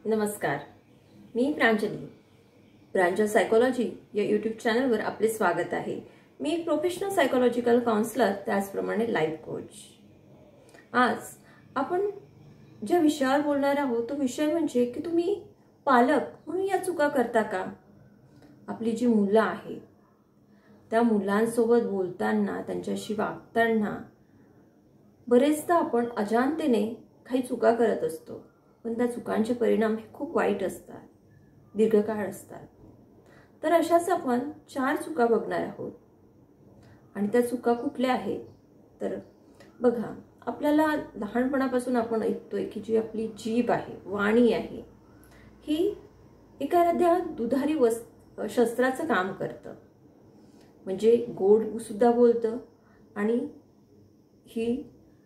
नमस्कार, मी प्रांजली. प्रांजल सायकोलॉजी या यूट्यूब चॅनलवर आपले स्वागत आहे. मी एक प्रोफेशनल सायकोलॉजिकल काउन्सलर, त्याचप्रमाणे लाईफ कोच. आज आपण ज्या विषयावर बोलणार आहोत तो विषय म्हणजे की तुम्ही पालक म्हणून या चुका करता का? आपली जी मुलं आहेत त्या मुलांसोबत बोलताना, त्यांच्याशी वागताना बरेचदा आपण अजाणतेने काही चुका करत असतो, पण त्या चुकांचे परिणाम हे खूप वाईट असतात, दीर्घकाळ असतात. तर अशाच आपण 4 चुका बघणार आहोत. आणि त्या चुका कुठल्या आहेत तर बघा, आपल्याला लहानपणापासून आपण ऐकतोय की जी आपली जीभ आहे, वाणी आहे, ही एखाद्या दुधारी शस्त्राचं काम करतं. म्हणजे गोड सुद्धा बोलतं आणि ही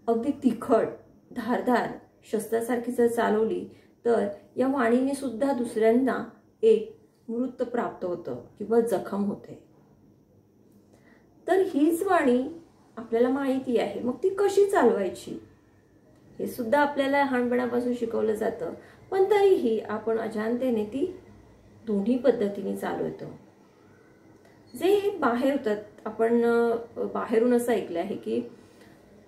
अगदी तिखट धारदार शस्त्रासारखी जर चालवली तर या वाणीने सुद्धा दुसऱ्यांना एक मृत्यू प्राप्त होतं किंवा जखम होते. तर हीच वाणी आपल्याला माहिती आहे, मग ती कशी चालवायची हे सुद्धा आपल्याला लहानपणापासून शिकवलं जातं. पण तरीही आपण अजाणतेने ती दोन्ही पद्धतीने चालवतो. जे बाहेर होतात, आपण बाहेरून असं ऐकलं आहे की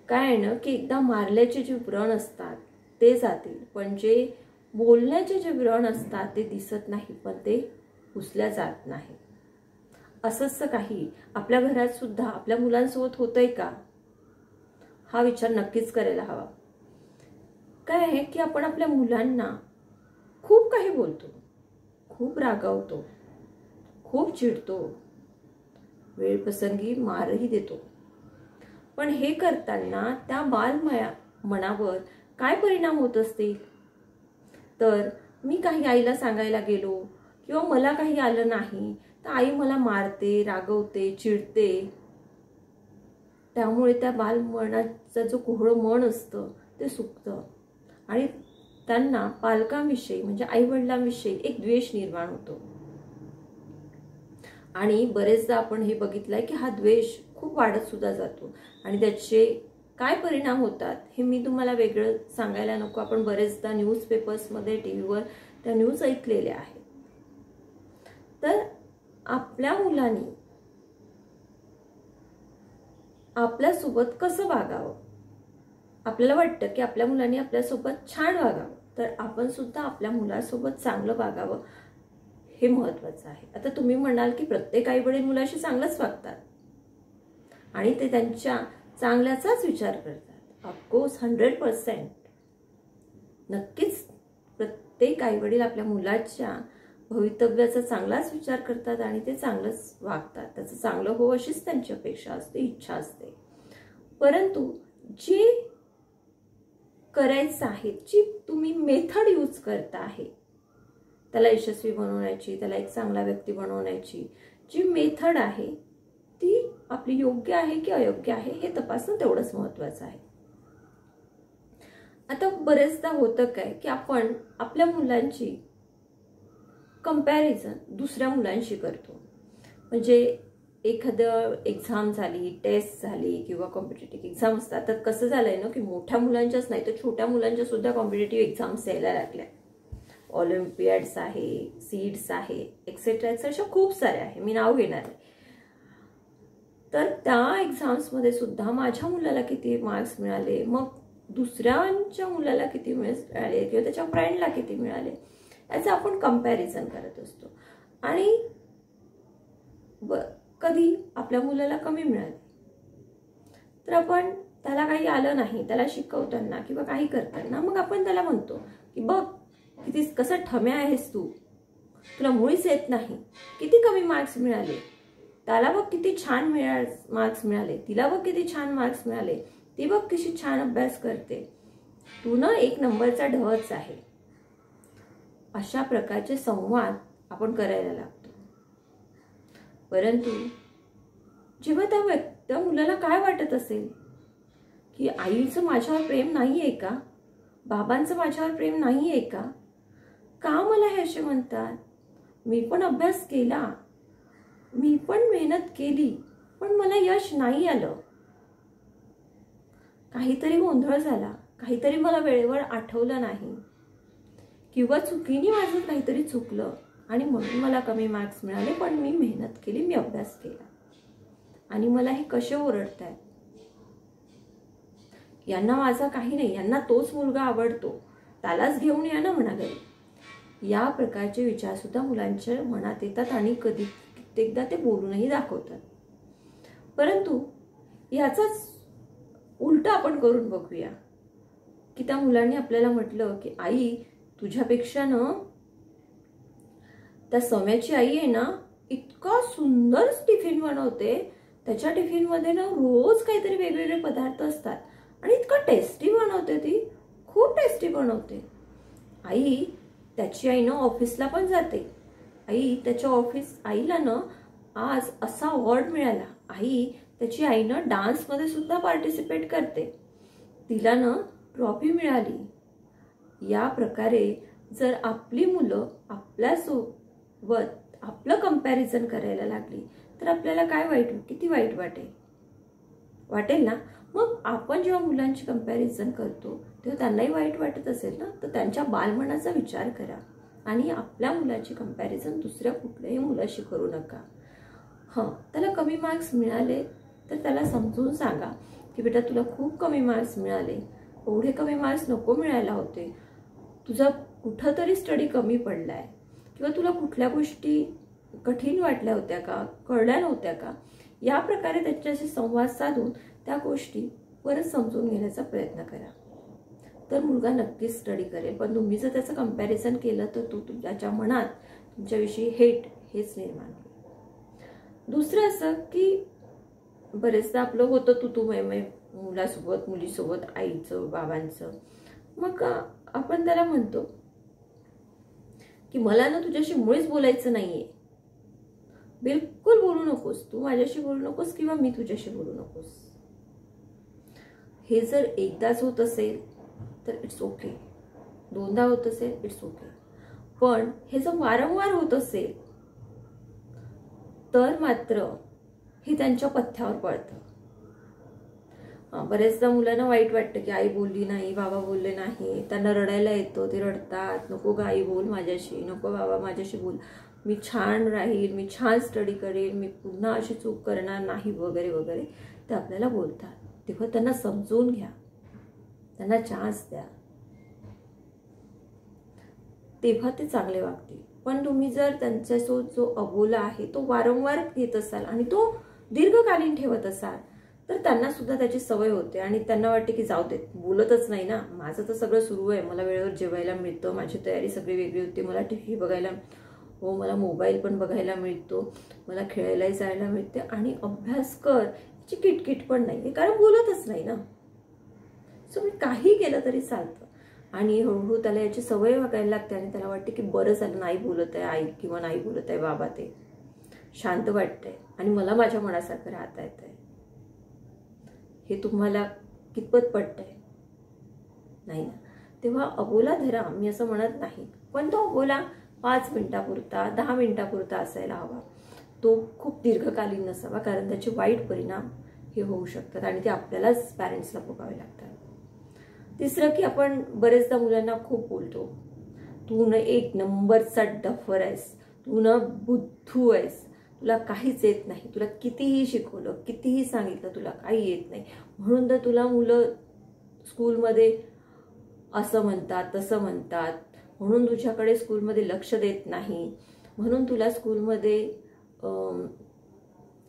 काय आहे ना की एकदा मारल्याचे जे व्रण असतात ते जातील, पण जे बोलण्याचे जे व्रण असतात ते दिसत नाही, पण ते पुसल्या जात नाही. असंच काही आपल्या घरात सुद्धा आपल्या मुलांसोबत होतंय का, हा विचार नक्कीच करायला हवा. काय आहे की आपण आपल्या मुलांना खूप काही बोलतो, खूप रागावतो, खूप चिडतो, वेळप्रसंगी मारही देतो. पण हे करताना त्या मनावर काय परिणाम होत असतील? तर मी काही आईला सांगायला गेलो किंवा मला काही आलं नाही तर आई मला मारते, रागवते, चिडते. त्यामुळे त्या बालमनाचा जो कोहळं मन असतं ते सुकतं आणि त्यांना पालकांविषयी म्हणजे आई वडिलांविषयी एक द्वेष निर्माण होतो. आणि बरेचदा आपण हे बघितलंय की हा द्वेष खूप वाढत सुद्धा जातो आणि त्याचे काय परिणाम होतात हे मी तुम्हाला वेगळं सांगायला नको. आपण बरेचदा न्यूजपेपर्समध्ये, टीव्हीवर त्या न्यूज ऐकलेल्या आहेत. तर आपल्या मुलांनी आपल्यासोबत कसं वागावं? आपल्याला वाटतं की आपल्या मुलांनी आपल्यासोबत छान वागावं, तर आपण सुद्धा आपल्या मुलासोबत चांगलं वागावं हे महत्त्वाचं आहे. आता तुम्ही म्हणाल की प्रत्येक आई वडील मुलाशी चांगलंच वागतात आणि ते त्यांच्या चांगल्याचाच विचार करतात. ऑफकोर्स 100% नक्कीच प्रत्येक आई वडील आपल्या मुलाच्या भवितव्याचा चांगलाच विचार करतात आणि ते चांगलंच वागतात. त्याचं चांगलं हो अशीच त्यांची अपेक्षा असते, इच्छा असते. परंतु जे करायचं आहे, जी तुम्ही मेथड यूज करता आहे त्याला यशस्वी बनवण्याची, त्याला एक चांगला व्यक्ती बनवण्याची जी मेथड आहे ती आपली योग्य आहे की अयोग्य आहे हे तपासणं तेवढंच महत्त्वाचं आहे. आता बरेचदा होतं काय की आपण आपल्या मुलांची कंपॅरिझन दुसऱ्या मुलांशी करतो. म्हणजे एखादं एक्झाम झाली, टेस्ट झाली किंवा कॉम्पिटेटिव्ह एक्झाम असतात, तर कसं झालंय ना की मोठ्या मुलांच्याच नाही तर छोट्या मुलांच्या सुद्धा कॉम्पिटेटिव्ह एक्झाम्स यायला लागल्या. ऑलिम्पियाड्स आहे, सीड्स आहे, एक्सेट्रा एक्सेट्रा खूप सारे आहे, मी नाव घेणार आहे. तर त्या एक्झाम्समध्ये सुद्धा माझ्या मुलाला किती मार्क्स मिळाले, मग दुसऱ्यांच्या मुलाला किती मिळाले किंवा त्याच्या फ्रेंडला किती मिळाले याचं आपण कंपॅरिझन करत असतो. आणि कधी आपल्या मुलाला कमी मिळाले तर आपण त्याला काही आलं नाही, त्याला शिकवताना किंवा काही करताना मग आपण त्याला म्हणतो की बघ किती कसं ठम्या आहेस तू, तुला मुळीच येत नाही, किती कमी मार्क्स मिळाले. त्याला बघ किती छान मार्क्स मिळाले, तिला बघ किती छान मार्क्स मिळाले, ती बघ कशी छान अभ्यास करते, तू ना 1 नंबरचा ढच आहे. अशा प्रकारचे संवाद आपण करायला लागतो. परंतु जेव्हा त्या मुलाला काय वाटत असेल की आईचं माझ्यावर प्रेम नाहीये का, बाबांचं माझ्यावर प्रेम नाहीये का मला हे असे म्हणतात, मी पण अभ्यास केला, मी पण मेहनत केली, पण मला यश नाही आलं, काहीतरी गोंधळ झाला, काहीतरी मला वेळेवर आठवलं नाही किंवा चुकीने माझं काहीतरी चुकलं आणि म्हणून मला कमी मार्क्स मिळाले, पण मी मेहनत केली, मी अभ्यास केला आणि मला हे कसे ओरडतायत, यांना माझा काही नाही, यांना तोच मुलगा आवडतो, त्यालाच घेऊन या ना म्हणा घरी. या प्रकारचे विचार सुद्धा मुलांच्या मनात येतात आणि कधी कित्येकदा ते बोलूनही दाखवतात. परंतु याचाच उलट आपण करून बघूया की त्या मुलांनी आपल्याला म्हटलं की आई तुझ्यापेक्षा ना त्या सम्याची आई आहे ना इतका सुंदर टिफिन बनवते, त्याच्या टिफिनमध्ये ना रोज काहीतरी वेगवेगळे पदार्थ असतात आणि इतका टेस्टी बनवते, ती खूप टेस्टी बनवते. आई त्याची आई ना ऑफिसला पण जाते, आई त्याच्या आईला ना आज असा अवॉर्ड मिळाला, आई त्याची आई ना डान्समध्ये सुद्धा पार्टिसिपेट करते, तिला ना ट्रॉफी मिळाली. या प्रकारे जर आपली मुलं आपल्यासोबत आपलं कंपॅरिझन करायला लागली तर आपल्याला काय किती वाईट वाटेल ना. मग आपण जेव्हा मुलांची कंपॅरिझन करतो तेव्हा त्यांनाही वाईट वाटत असेल ना, तर त्यांच्या बालमनाचा विचार करा आणि आपल्या मुलाची कंपॅरिझन दुसऱ्या कुठल्याही मुलाशी करू नका. त्याला कमी मार्क्स मिळाले तर त्याला समजून सांगा की बेटा तुला खूप कमी मार्क्स मिळाले, एवढे कमी मार्क्स नको मिळायला होते, तुझा कुठंतरी स्टडी कमी पडलाय किंवा तुला कुठल्या गोष्टी कठीण वाटल्या होत्या का, कळल्या नव्हत्या का. या प्रकारे त्याच्याशी संवाद साधून त्या गोष्टी परत समजून घेण्याचा प्रयत्न करा, तर मुलगा नक्कीच स्टडी करेल. पण तुम्ही जर त्याचं कंपॅरिझन केलं तर तो तुमच्या मनात तुमच्याविषयी हेच निर्माण होईल. दुसरं असं की बरेचदा आपलं होतं तू मुलासोबत मुलीसोबत, आईचं बाबांचं. मग आपण त्याला म्हणतो की मला ना तुझ्याशी मुळीच बोलायचं नाहीये, बिलकुल बोलू नकोस, तू माझ्याशी बोलू नकोस किंवा मी तुझ्याशी बोलू नकोस. हे जर एकदाच होत असेल तर इट्स ओके, दोनदा होत असेल इट्स ओके, पण हे जर वारंवार होत असेल तर मात्र हे त्यांच्या पथ्यावर पडतं. बरेचदा मुलांना वाईट वाटतं की आई बोलली नाही, बाबा बोलले नाही, त्यांना रडायला येतं, ते रडतात, नको ग आई बोल माझ्याशी, नको बाबा माझ्याशी बोल, मी छान राहील, मी छान स्टडी करेल, मी पुन्हा अशी चूक करणार नाही वगैरे वगैरे ते आपल्याला बोलतात. तेव्हा त्यांना समजून घ्या, त्यांना चान्स द्या, तेव्हा ते चांगले वागतील. पण तुम्ही जर त्यांच्यासोबत जो अबोला आहे तो वारंवार घेत असाल आणि तो दीर्घकालीन ठेवत असाल तर त्यांना सुद्धा त्याची सवय होते आणि त्यांना वाटते की जाऊ दे, बोलतच नाही ना, माझं तर सगळं सुरू आहे, मला वेळेवर जेवायला मिळतं, माझी तयारी सगळी वेगळी होती, मला टीव्ही बघायला, मला मोबाईल पण बघायला मिळतो, मला खेळायलाही जायला मिळते आणि अभ्यास कर याची किटकिट पण नाही, कारण बोलतच नाही ना. सो मी काही केलं तरी चालतं आणि हळूहळू त्याला याची सवय वागायला लागते आणि त्याला वाटते की बरं झालं नाही बोलत आहे आई किंवा नाही बोलत आहे बाबा, ते शांत वाटतंय आणि मला माझ्या मनासारखं राहता येतंय. हे तुम्हाला कितपत पटतंय? नाही ना. तेव्हा अबोला धरा, मी असं म्हणत नाही, पण तो अबोला 5 मिनिटापुरता 10 मिनिटापुरता असायला हवा, तो खूप दीर्घकालीन नसावा, कारण त्याचे वाईट परिणाम हे होऊ शकतात आणि ते आपल्यालाच पॅरेंट्सला भोगावे लागतात. तिसरं की आपण बरेचदा मुलांना खूप बोलतो, तू न एक नंबरचा डफर आहेस, तू न बुद्धू आहेस, तुला काहीच येत नाही, तुला कितीही शिकवलं कितीही सांगितलं तुला काही येत नाही, म्हणून तर तुला मुलं स्कूलमध्ये असं म्हणतात तसं म्हणतात, म्हणून तुझ्याकडे स्कूलमध्ये लक्ष देत नाही, म्हणून तुला स्कूलमध्ये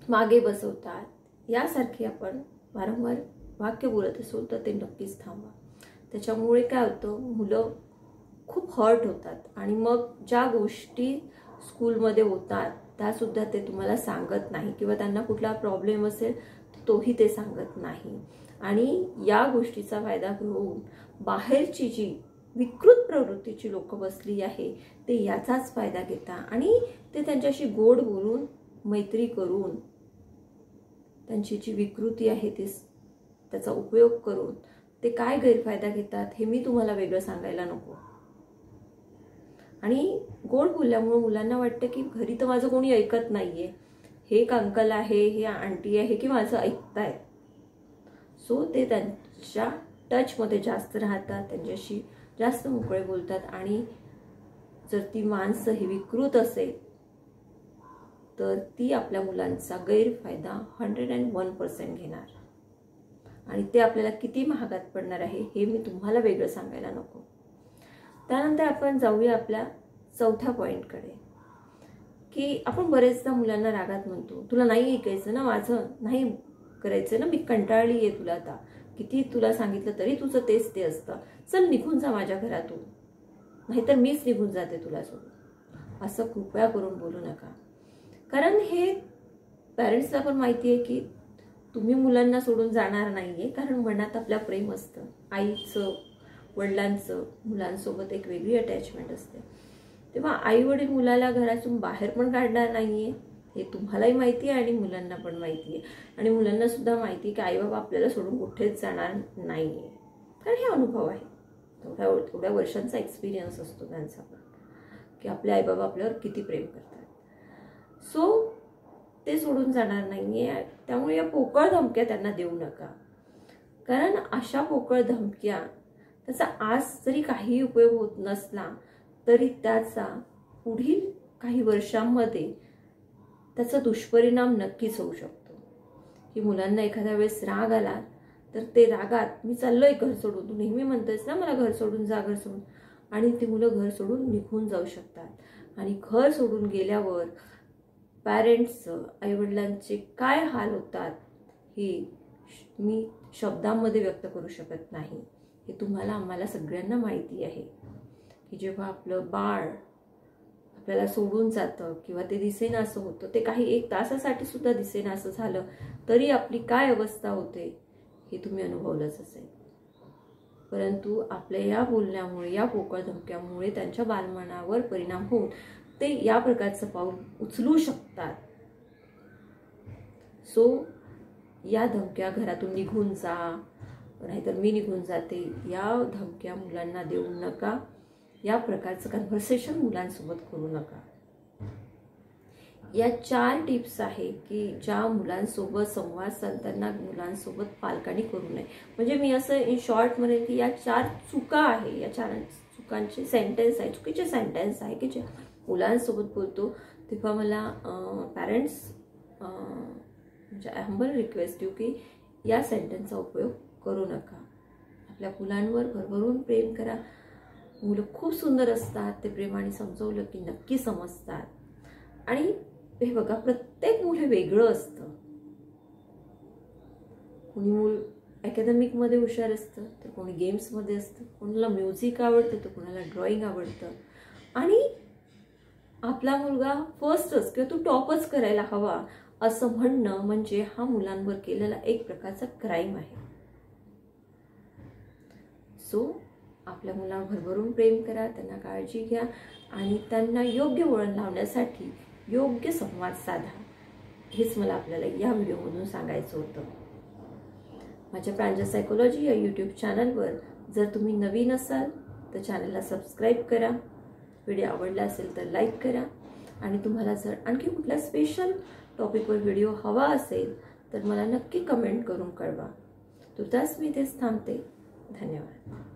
मागे बसवतात. यासारखे आपण वारंवार वाक्य बोलत असू तर ते नक्कीच थांबवा. त्याच्यामुळे काय होतं, मुलं खूप हर्ट होतात आणि मग ज्या गोष्टी स्कूलमध्ये होतात त्यासुद्धा ते तुम्हाला सांगत नाही किंवा त्यांना कुठला प्रॉब्लेम असेल तोही ते सांगत नाही आणि या गोष्टीचा फायदा घेऊन बाहेरची जी विकृत प्रवृत्तीची लोक बसली आहे ते याचाच फायदा घेतात आणि ते त्यांच्याशी गोड बोलून मैत्री करून त्यांची जी विकृती आहे ती त्याचा उपयोग करून ते काय गैरफायदा घेतात हे मी तुम्हाला वेगळं सांगायला नको. आणि गोड बोलल्यामुळे मुलांना वाटतं की घरी तर माझं कोणी ऐकत नाहीये, हे एक अंकल आहे, हे आंटी आहे की माझं ऐकतायत. सो ते त्यांच्या टचमध्ये जास्त राहतात, त्यांच्याशी जास्त मोकळे बोलतात आणि जर ती माणसं ही विकृत असेल तर ती आपल्या मुलांचा गैरफायदा 101% घेणार आणि ते आपल्याला किती महागात पडणार आहे हे मी तुम्हाला वेगळं सांगायला नको. त्यानंतर आपण जाऊया आपल्या चौथ्या पॉईंटकडे, की आपण बरेचदा मुलांना रागात म्हणतो, तुला नाही ऐकायचं ना माझं, नाही करायचं ना, मी कंटाळली आहे तुला, आता किती तुला सांगितलं तरी तुझं तेच ते असतं, चल निघून जा माझ्या घरातून, नाहीतर मीच निघून जाते तुला सोडून. असं कृपया करून बोलू नका. कारण हे पॅरेंट्सला पण माहिती आहे की तुम्ही मुलांना सोडून जाणार नाहीये, कारण मनात आपल्या प्रेम असतं. आईचं, वडिलांचं मुलांसोबत एक वेगळी अटॅचमेंट असते. तेव्हा आई वडील मुलाला घरातून बाहेर पण काढणार नाहीये, हे तुम्हालाही माहिती आहे आणि मुलांना पण माहिती आहे. आणि मुलांना सुद्धा माहिती आहे की आई बाबा आपल्याला सोडून कुठेच जाणार नाहीये, कारण हे अनुभव आहे. थोड्या वर्षांचा एक्सपिरियन्स असतो त्यांचा पण, की आपले आई बाबा आपल्यावर किती प्रेम करतात. सो ते सोडून जाणार नाहीये. त्यामुळे या पोकळ धमक्या त्यांना देऊ नका, कारण अशा पोकळ धमक्या त्याचा आज जरी काही उपयोग होत नसला तरी त्याचा पुढील काही वर्षांमध्ये त्याचा दुष्परिणाम नक्कीच होऊ शकतो. की मुलांना एखाद्या वेळेस राग आला तर ते रागात, मी चाललोय घर सोडून, तू नेहमी म्हणतोयस ना मला घर सोडून जा, घर सोडून, आणि ती मुलं घर सोडून निघून जाऊ शकतात. आणि घर सोडून गेल्यावर पॅरेंट्सचं, आईवडिलांचे काय हाल होतात हे मी शब्दांमध्ये व्यक्त करू शकत नाही. हे तुम्हाला, आम्हाला सगळ्यांना माहिती आहे की जेव्हा आपलं बाळ आपल्याला सोडून जातं किंवा ते दिसेना असं होतं, ते काही एक तासासाठी सुद्धा दिसेना असं झालं तरी आपली काय अवस्था होते हे तुम्ही अनुभवलंच असेल. परंतु आपल्या या बोलण्यामुळे, या पोकळ धमक्यामुळे त्यांच्या बालमनावर परिणाम होऊन ते या प्रकारचं पाऊल उचलू शकतात. सो या धमक्या, घरातून निघून जा, नाहीतर मी निघून जाते, या धमक्या मुलांना देऊ नका. या प्रकारचं कन्व्हर्सेशन मुलांसोबत करू नका. या 4 टिप्स आहे की ज्या मुलांसोबत संवाद साधताना मुलांसोबत पालकांनी करू नये. म्हणजे मी असं इन शॉर्ट म्हणेन की या 4 चुका आहे, या 4 चुकांचे सेंटेन्स आहे, चुकीचे सेंटेन्स आहे की जे मुलांसोबत बोलतो तेव्हा मला पॅरेंट्स म्हणजे हंबल रिक्वेस्ट देऊ की या सेंटेन्सचा उपयोग करू नका. आपल्या मुलांवर भरभरून प्रेम करा. मुलं खूप सुंदर असतात, ते प्रेमाने समजवलं की नक्की समजतात. आणि हे बघा, प्रत्येक मूल हे वेगळं असतं. कोणी मूल अकॅडमिकमध्ये हुशार असतं, तर कोणी गेम्समध्ये असतं, कोणाला म्युझिक आवडतं, तर कोणाला ड्रॉइंग आवडतं. आणि आपला मुलगा फर्स्टच किंवा तू टॉपच करायला हवा असं म्हणणं म्हणजे हा मुलांवर केलेला एक प्रकारचा क्राईम आहे. सो आपल्या मुलांवर भरभरून प्रेम करा, त्यांना काळजी घ्या आणि त्यांना योग्य वळण लावण्यासाठी योग्य संवाद साधा. हेच मला आपल्याला या व्हिडिओमधून सांगायचं होतं. माझ्या प्रांजल सायकोलॉजी या यूट्यूब चॅनलवर जर तुम्ही नवीन असाल तर चॅनलला सबस्क्राईब करा. व्हिडिओ आवडला असेल तर लाईक करा. आणि तुम्हाला जर आणखी कुठल्या स्पेशल टॉपिकवर व्हिडिओ हवा असेल तर मला नक्की कमेंट करून कळवा. तुर्तास मी इथेच थांबते. धन्यवाद.